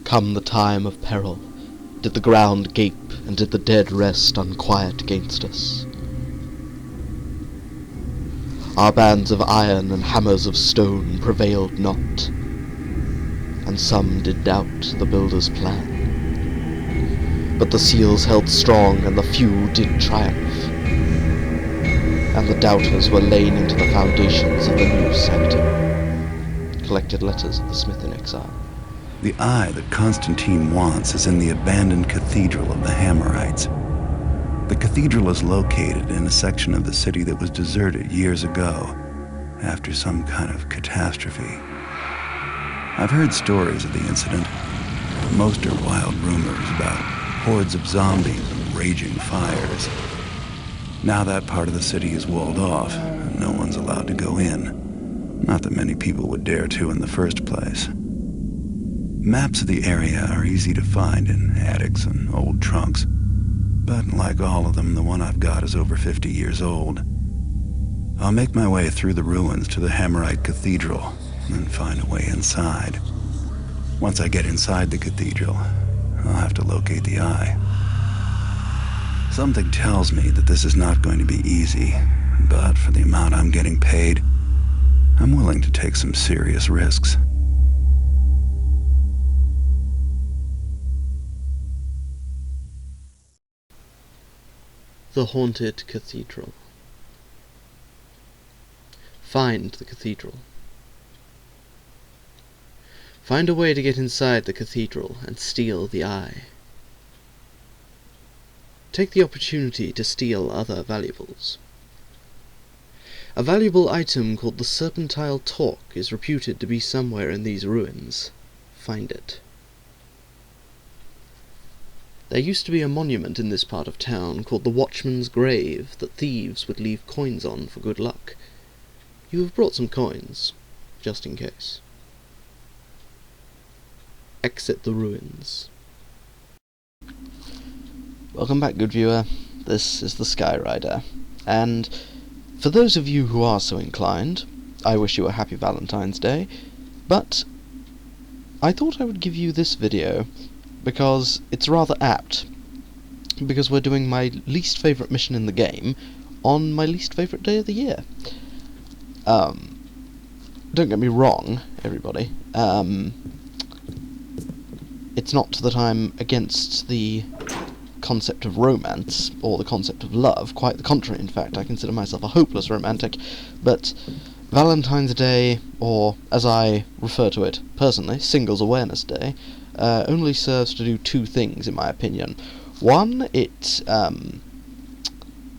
come the time of peril, did the ground gape, and did the dead rest unquiet against us. Our bands of iron and hammers of stone prevailed not, and some did doubt the builder's plan. But the seals held strong, and the few did triumph, and the doubters were lain into the foundations of the new sanctum. Collected letters of the Smith in exile. The eye that Constantine wants is in the abandoned cathedral of the Hammerites. The cathedral is located in a section of the city that was deserted years ago, after some kind of catastrophe. I've heard stories of the incident. Most are wild rumors about hordes of zombies and raging fires. Now that part of the city is walled off, and no one's allowed to go in. Not that many people would dare to in the first place. Maps of the area are easy to find in attics and old trunks, but like all of them, the one I've got is over 50 years old. I'll make my way through the ruins to the Hammerite Cathedral, and find a way inside. Once I get inside the cathedral, I'll have to locate the eye. Something tells me that this is not going to be easy, but for the amount I'm getting paid, I'm willing to take some serious risks. The Haunted Cathedral. Find the cathedral. Find a way to get inside the cathedral and steal the eye. Take the opportunity to steal other valuables. A valuable item called the Serpentile Torque is reputed to be somewhere in these ruins. Find it. There used to be a monument in this part of town called the Watchman's Grave that thieves would leave coins on for good luck. You have brought some coins, just in case. Exit the ruins. Welcome back, good viewer. This is the Skyrider, and for those of you who are so inclined, I wish you a happy Valentine's Day, but I thought I would give you this video because it's rather apt, because we're doing my least favourite mission in the game on my least favourite day of the year. Don't get me wrong, everybody, it's not that I'm against the concept of romance, or the concept of love, quite the contrary. In fact, I consider myself a hopeless romantic, but Valentine's Day, or as I refer to it personally, Singles Awareness Day, only serves to do two things, in my opinion. One, it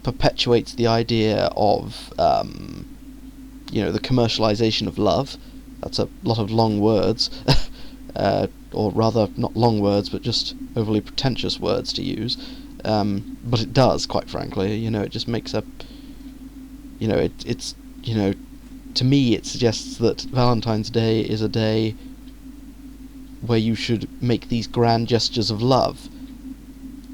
perpetuates the idea of, the commercialization of love. That's a lot of long words, or rather, not long words, but just overly pretentious words to use. But it does, quite frankly. It just makes up, to me it suggests that Valentine's Day is a day where you should make these grand gestures of love.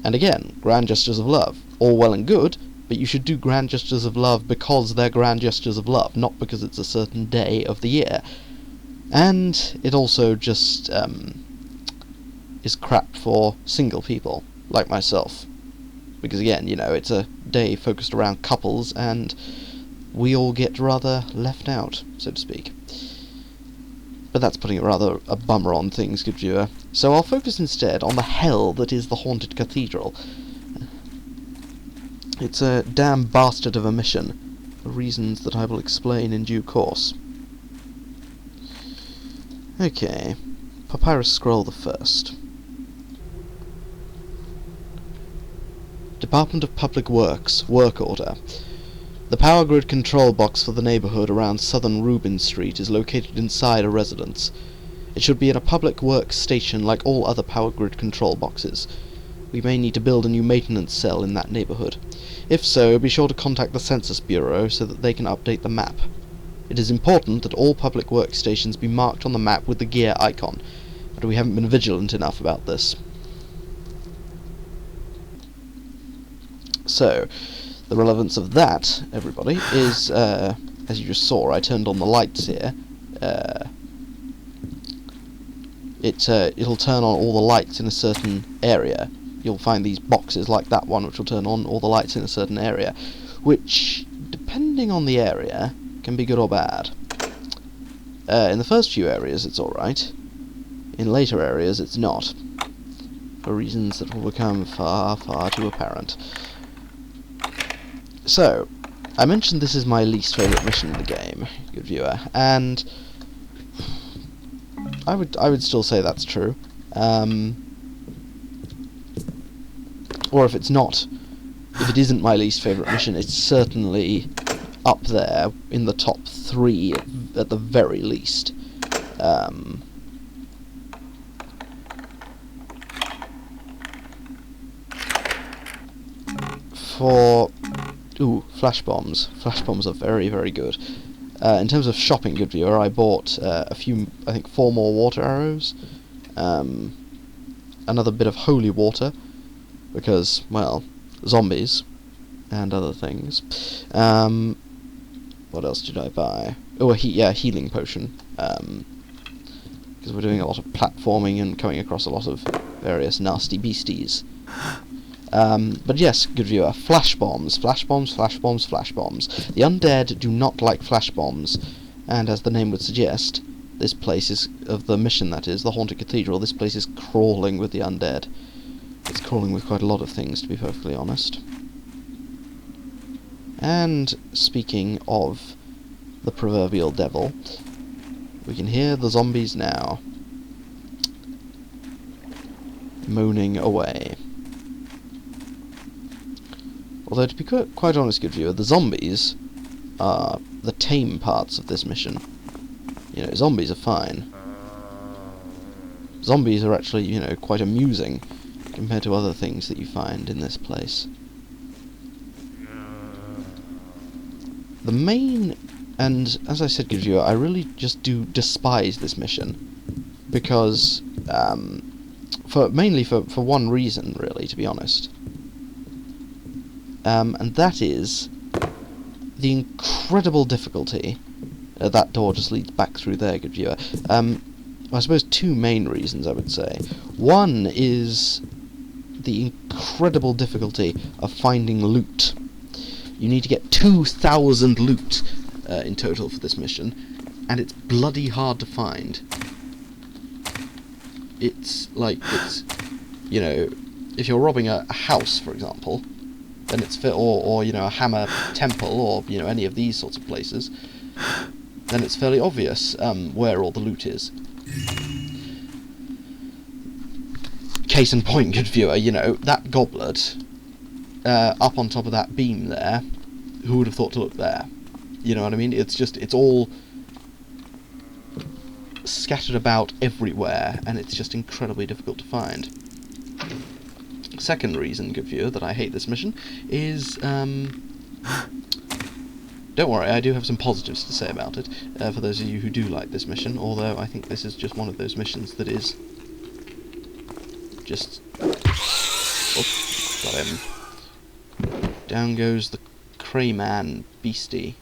And again, grand gestures of love, all well and good, but you should do grand gestures of love because they're grand gestures of love, not because it's a certain day of the year. And it also just is crap for single people, like myself. Because again, it's a day focused around couples, and we all get rather left out, so to speak. But that's putting rather a bummer on things, good viewer. So I'll focus instead on the hell that is the Haunted Cathedral. It's a damn bastard of a mission, for reasons that I will explain in due course. Okay, Papyrus Scroll the First. Department of Public Works, Work Order. The power grid control box for the neighbourhood around Southern Rubin Street is located inside a residence. It should be in a public works station like all other power grid control boxes. We may need to build a new maintenance cell in that neighbourhood. If so, be sure to contact the Census Bureau so that they can update the map. It is important that all public workstations be marked on the map with the gear icon, but we haven't been vigilant enough about this. So, the relevance of that, everybody, is, as you just saw, I turned on the lights here. it'll turn on all the lights in a certain area. You'll find these boxes like that one which will turn on all the lights in a certain area, which, depending on the area, can be good or bad. In the first few areas it's alright. In later areas it's not, for reasons that will become far, far too apparent. So, I mentioned this is my least favourite mission in the game, good viewer, and I would still say that's true. Or if it's not, if it isn't my least favourite mission, it's certainly up there in the top 3 at the very least. Flash bombs. Flash bombs are very, very good. In terms of shopping, good viewer, I bought a few, I think 4 more water arrows, another bit of holy water, because, well, zombies, and other things. What else did I buy? Oh, a healing potion, because we're doing a lot of platforming and coming across a lot of various nasty beasties. But yes, good viewer, flash bombs, flash bombs, flash bombs, flash bombs. The undead do not like flash bombs, and as the name would suggest, this place is, of the mission that is, the Haunted Cathedral, this place is crawling with the undead. It's crawling with quite a lot of things, to be perfectly honest. And speaking of the proverbial devil, we can hear the zombies now, moaning away. Although, to be quite honest, good viewer, the zombies are the tame parts of this mission. You know, zombies are fine. Zombies are actually, you know, quite amusing compared to other things that you find in this place. The main, and as I said, good viewer, I really just do despise this mission, because, mainly for one reason, really, to be honest. And that is the incredible difficulty. That door just leads back through there, good viewer. I suppose 2 main reasons, I would say. One is the incredible difficulty of finding loot. You need to get 2,000 loot in total for this mission, and it's bloody hard to find. It's like, you know, if you're robbing a house, for example, then it's or you know, a Hammer Temple, or you know, any of these sorts of places, then it's fairly obvious where all the loot is. Case in point, good viewer, you know, that goblet up on top of that beam there, who would have thought to look there? You know what I mean? It's all scattered about everywhere, and it's just incredibly difficult to find. Second reason, good viewer, that I hate this mission is, don't worry, I do have some positives to say about it, for those of you who do like this mission, although I think this is just one of those missions that is just... Oh, got him. Down goes the Crayman beastie.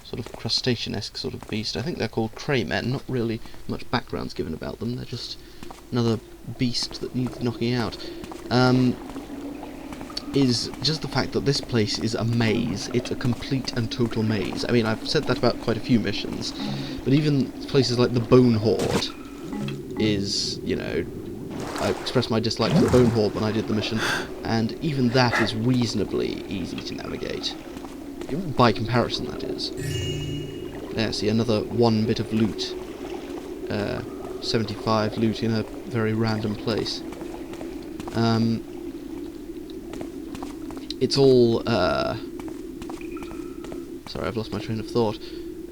Sort of crustacean-esque sort of beast. I think they're called Craymen, not really much background's given about them, they're just another beast that needs knocking out. Is just the fact that this place is a maze. It's a complete and total maze. I mean, I've said that about quite a few missions, but even places like the Bone Horde is, you know, I expressed my dislike to the Bone Horde when I did the mission, and even that is reasonably easy to navigate. By comparison, that is. There, see, another 1 bit of loot. 75 loot in a very random place. It's all, sorry, I've lost my train of thought.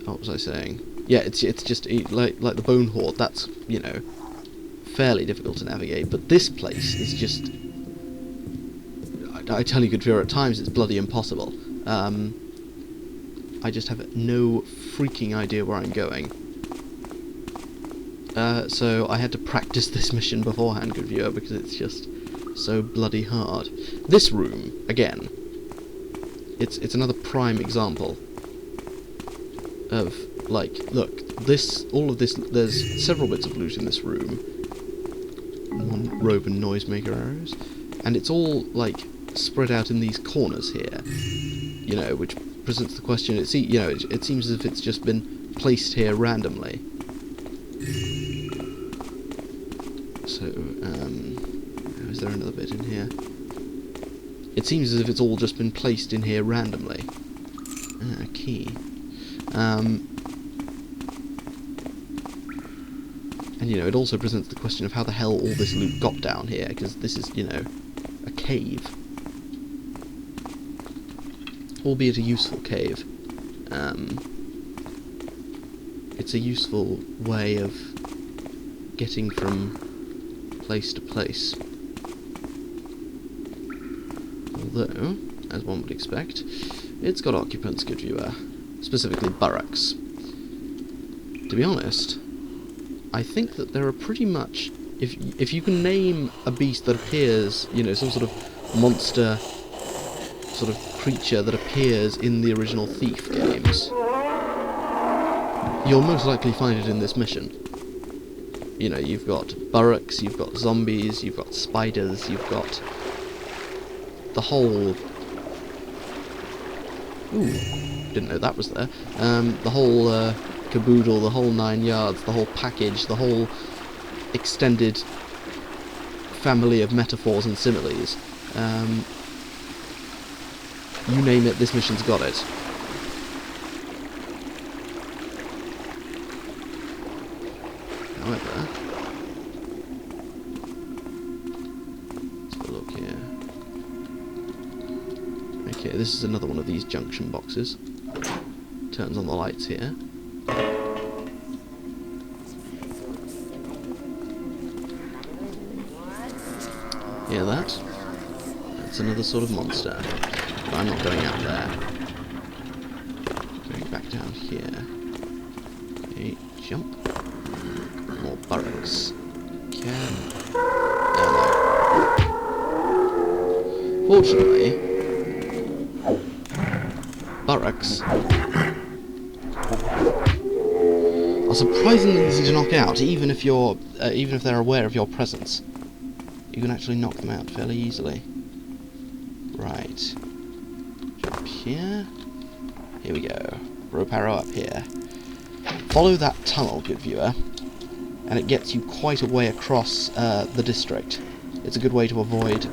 What was I saying? Yeah, it's just, like the Bone Horde, that's, you know, fairly difficult to navigate, but this place is just, I tell you, good viewer, at times it's bloody impossible. I just have no freaking idea where I'm going. So I had to practice this mission beforehand, good viewer, because it's just so bloody hard. This room, again, it's another prime example of like, look, all of this, there's several bits of loot in this room. One robe and noisemaker arrows. And it's all, like, spread out in these corners here. You know, which presents the question, it seems as if it's just been placed here randomly. So, is there another bit in here? It seems as if it's all just been placed in here randomly. Key. And, you know, it also presents the question of how the hell all this loot got down here, because this is, you know, a cave. Albeit a useful cave. It's a useful way of getting from place to place. Although, as one would expect, it's got occupants, good viewer. Specifically Burricks. To be honest, I think that there are pretty much... If you can name a beast that appears, you know, some sort of monster, sort of creature that appears in the original Thief games, you'll most likely find it in this mission. You know, you've got Burricks, you've got zombies, you've got spiders, you've got the whole... Ooh, didn't know that was there. The whole caboodle, the whole 9 yards, the whole package, the whole extended family of metaphors and similes. You name it, this mission's got it. However, let's have a look here. Okay, this is another one of these junction boxes. Turns on the lights here. Hear that? That's another sort of monster. But I'm not going out there. Going back down here. Okay, jump. More Burricks. Fortunately, Burricks are surprisingly easy to knock out, even if they're aware of your presence. You can actually knock them out fairly easily. Right. Jump here. Here we go. Rope arrow up here. Follow that tunnel, good viewer, and it gets you quite a way across the district. It's a good way to avoid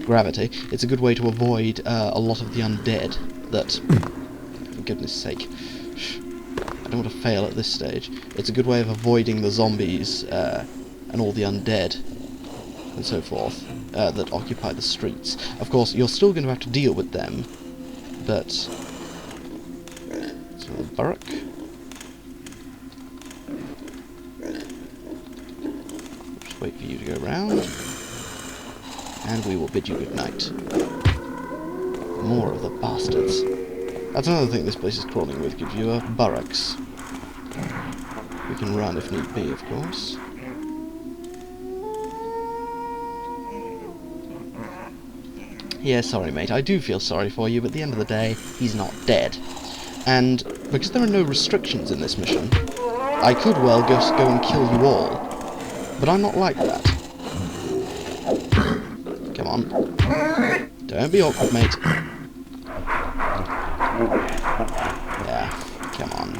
gravity. It's a good way to avoid a lot of the undead that, for goodness sake, I don't want to fail at this stage. It's a good way of avoiding the zombies and all the undead and so forth that occupy the streets. Of course, you're still going to have to deal with them, but... So, Burrick. Just wait for you to go round, and we will bid you good night. More of the bastards. That's another thing this place is crawling with, good viewer. Burricks. We can run if need be, of course. Yeah, sorry mate, I do feel sorry for you, but at the end of the day, he's not dead. And because there are no restrictions in this mission, I could well just go and kill you all. But I'm not like that. Come on. Don't be awkward, mate. Yeah, come on.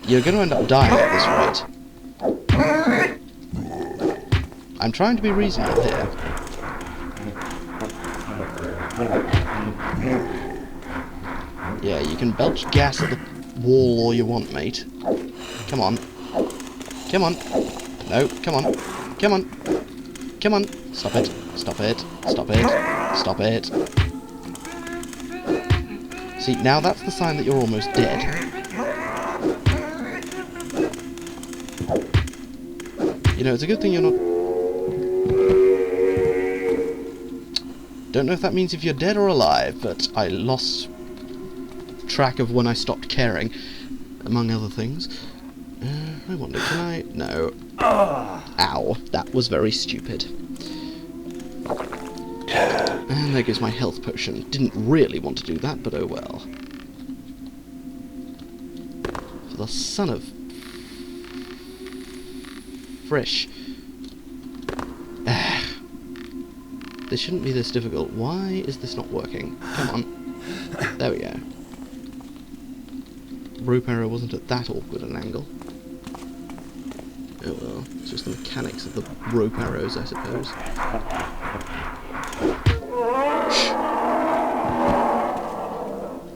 You're going to end up dying at this rate. I'm trying to be reasonable here. Yeah, you can belch gas at the wall all you want, mate. Come on. Come on. No, come on. Come on. Come on. Stop it. Stop it. Stop it. Stop it. See, now that's the sign that you're almost dead. You know, it's a good thing you're not... Don't know if that means if you're dead or alive, but I lost track of when I stopped caring, among other things. I wonder, can I... No. Ow, that was very stupid. And there goes my health potion. Didn't really want to do that, but oh well. For the son of... Frish. This shouldn't be this difficult. Why is this not working? Come on. There we go. Rope arrow wasn't at that awkward an angle. Oh well, it's just the mechanics of the rope arrows, I suppose.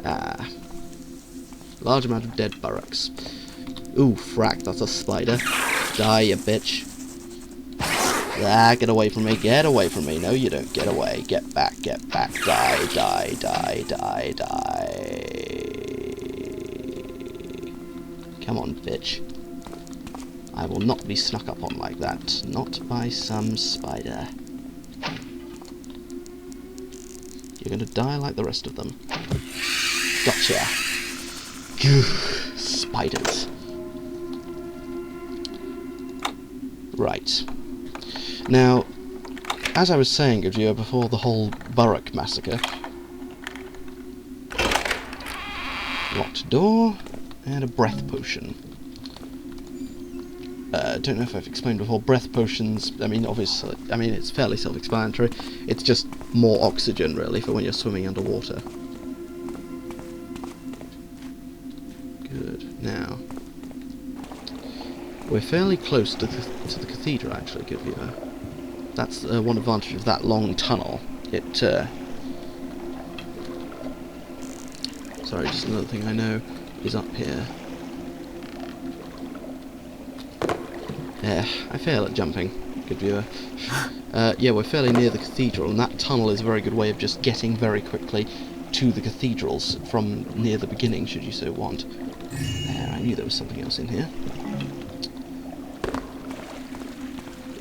Ah. Large amount of dead Burricks. Ooh, frack, that's a spider. Die, you bitch. Ah, get away from me, get away from me. No, you don't. Get away. Get back, die, die, die, die, die. Come on, bitch. I will not be snuck up on like that. Not by some spider. You're gonna die like the rest of them. Gotcha. Gah, spiders. Right. Now, as I was saying, good viewer, before the whole Burrick massacre, locked door, and a breath potion. Don't know if I've explained before, breath potions, I mean, obviously, it's fairly self-explanatory. It's just more oxygen, really, for when you're swimming underwater. Good. Now, we're fairly close to the cathedral, actually, good viewer. That's one advantage of that long tunnel. It, sorry, just another thing I know is up here. I fail at jumping, good viewer. Yeah, we're fairly near the cathedral, and that tunnel is a very good way of just getting very quickly to the cathedrals from near the beginning, should you so want. There, I knew there was something else in here.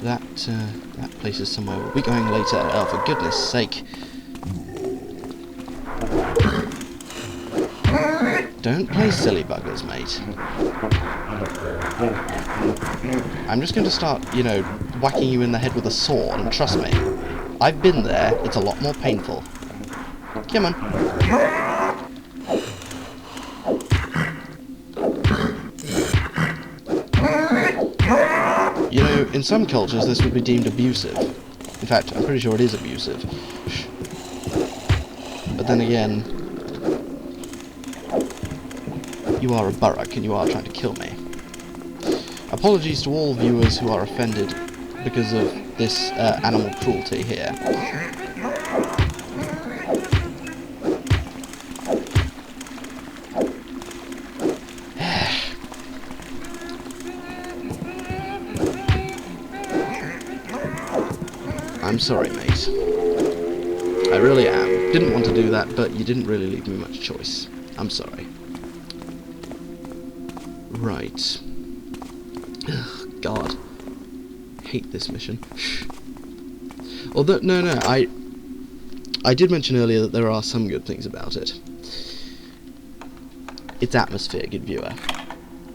That place is somewhere we'll be going later. Oh, for goodness sake. Don't play silly buggers, mate. I'm just going to start, you know, whacking you in the head with a sword, and trust me, I've been there, it's a lot more painful. Come on. You know, in some cultures this would be deemed abusive. In fact, I'm pretty sure it is abusive. But then again, you are a Burrick and you are trying to kill me. Apologies to all viewers who are offended because of this animal cruelty here. I'm sorry, mate. I really am. Didn't want to do that, but you didn't really leave me much choice. I'm sorry. Right. Ugh, God. Hate this mission. Although, no, I did mention earlier that there are some good things about it. Its atmosphere, good viewer.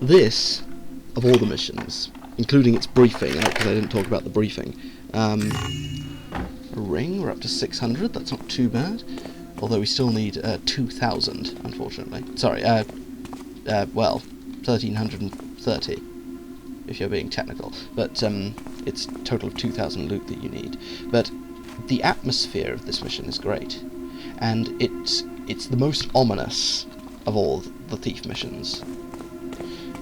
This, of all the missions, including its briefing, because I didn't talk about the briefing, a ring, we're up to 600, that's not too bad. Although we still need 2,000, unfortunately. Sorry, well, 1,330, if you're being technical. But it's a total of 2,000 loot that you need. But the atmosphere of this mission is great. And it's the most ominous of all the thief missions.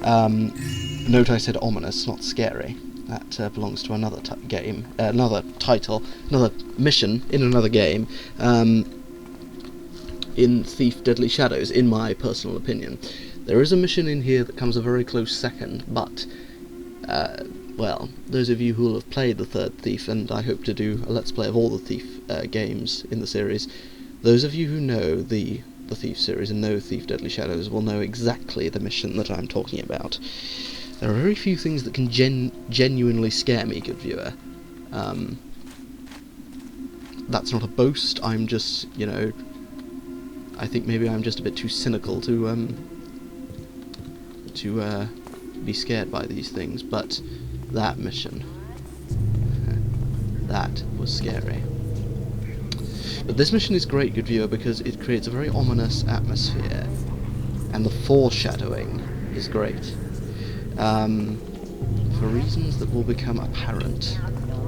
Note I said ominous, not scary. That belongs to another game, another title, another mission in another game, in Thief Deadly Shadows, in my personal opinion. There is a mission in here that comes a very close second, but, well, those of you who will have played the third Thief, and I hope to do a Let's Play of all the Thief games in the series, those of you who know the Thief series and know Thief Deadly Shadows will know exactly the mission that I'm talking about. There are very few things that can genuinely scare me, good viewer. That's not a boast, I'm just, you know, I think maybe I'm just a bit too cynical to be scared by these things, but that mission, that was scary. But this mission is great, good viewer, because it creates a very ominous atmosphere, and the foreshadowing is great. For reasons that will become apparent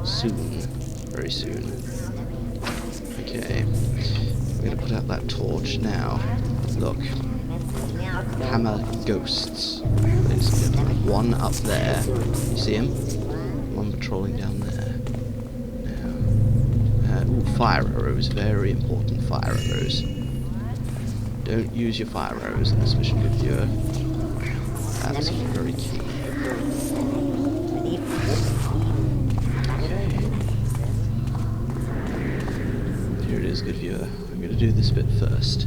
soon, very soon. Okay, we're going to put out that torch now. Look, hammer ghosts, ladies and gentlemen. One up there, you see him? One patrolling down there. Now, ooh, fire arrows, very important fire arrows. Don't use your fire arrows in this mission, good viewer. Absolutely very key. Here it is, good viewer. I'm going to do this bit first.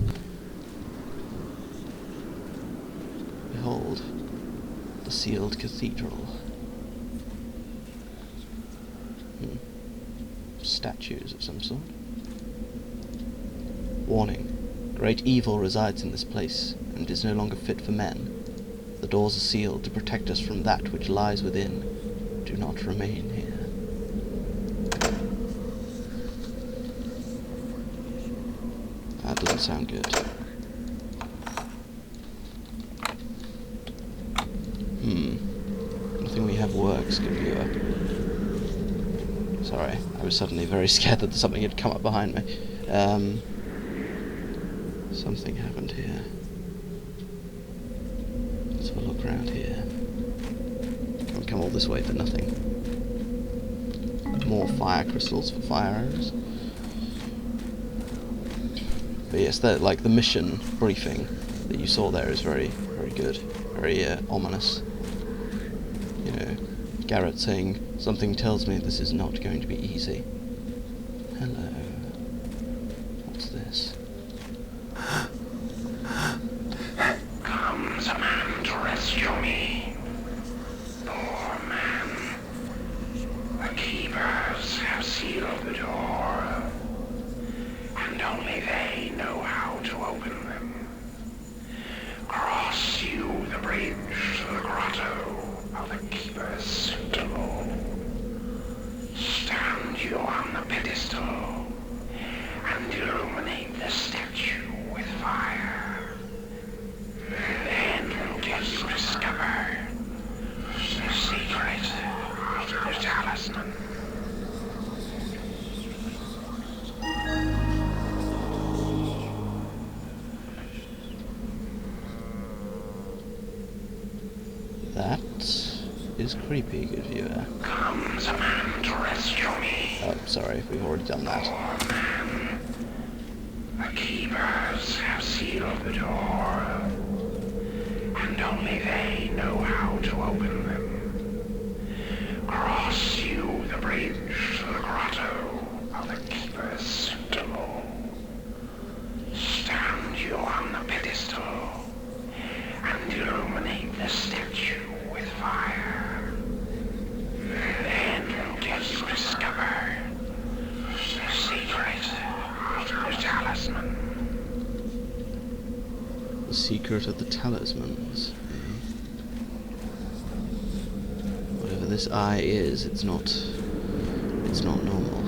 Behold, the sealed cathedral. Statues of some sort. Warning. Great evil resides in this place, and is no longer fit for men. The doors are sealed to protect us from that which lies within. Do not remain here. That doesn't sound good. Nothing we have works, good viewer. Sorry, I was suddenly very scared that something had come up behind me. Something happened here. Let's have a look around here. Can't come all this way for nothing. More fire crystals for fire arrows. But yes, like the mission briefing that you saw there is very, very good. Very ominous. You know, Garrett saying, "Something tells me this is not going to be easy." Hello. What's this? Comes a man to rescue me. Poor man. The keepers have sealed the door, and only they know how to open them. Cross you the bridge to the grotto of the keeper's sentinel. Stand you on the pedestal and illuminate the statue with fire. Then will you discover the secret of the talisman. That is creepy, good viewer. Comes a man to rescue me. Oh, sorry, we've already done that. Poor man. The keepers have sealed the door, and only they know how to open them. Cross you the bridge to the grotto of the keeper's sentinel. Stand you on the pedestal and illuminate the statue with fire. Then will you discover the secret of the talisman. The secret of the talismans. Eh? Whatever this eye is, it's not normal.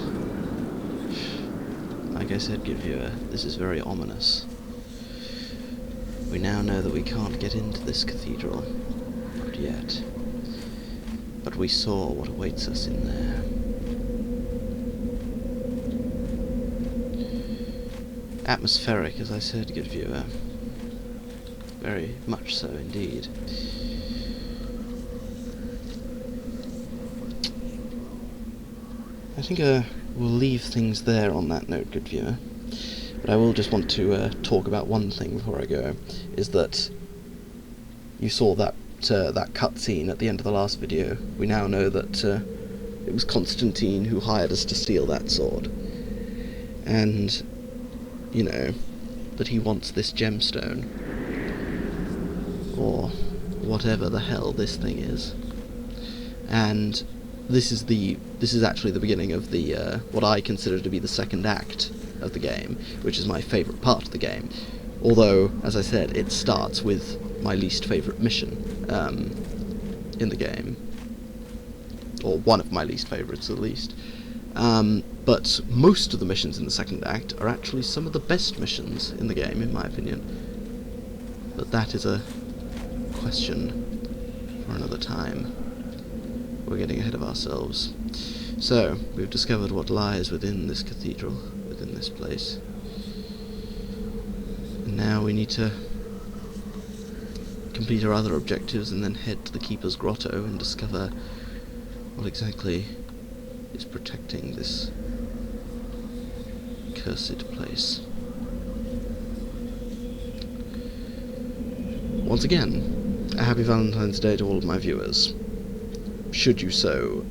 Like I said, good viewer, this is very ominous. We now know that we can't get into this cathedral. Not yet. But we saw what awaits us in there. Atmospheric, as I said, good viewer. Very much so indeed. I think we'll leave things there on that note, good viewer. But I will just want to talk about one thing before I go, is that you saw that cutscene at the end of the last video. We now know that it was Constantine who hired us to steal that sword. And, you know, that he wants this gemstone. Or whatever the hell this thing is. And this is actually the beginning of the what I consider to be the second act of the game, which is my favourite part of the game. Although, as I said, it starts with my least favourite mission in the game, or one of my least favourites at least. But most of the missions in the second act are actually some of the best missions in the game, in my opinion. But that is a question for another time. We're getting ahead of ourselves. So, we've discovered what lies within this cathedral, within this place. And now we need to complete our other objectives and then head to the Keeper's Grotto and discover what exactly is protecting this cursed place. Once again, a happy Valentine's Day to all of my viewers. Should you so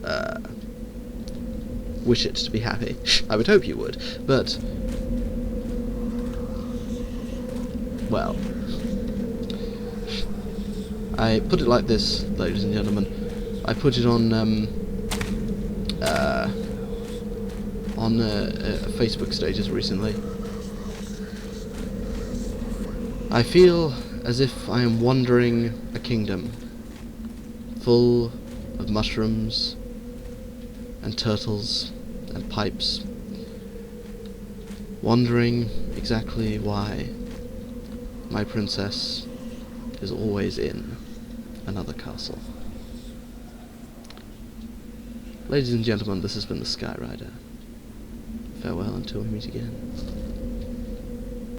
wish it to be happy. I would hope you would, but well, I put it like this, ladies and gentlemen. I put it on a Facebook status recently. I feel as if I am wandering a kingdom full of mushrooms and turtles and pipes, wondering exactly why my princess is always in another castle. Ladies and gentlemen, this has been the Skyrider. Farewell until we meet again.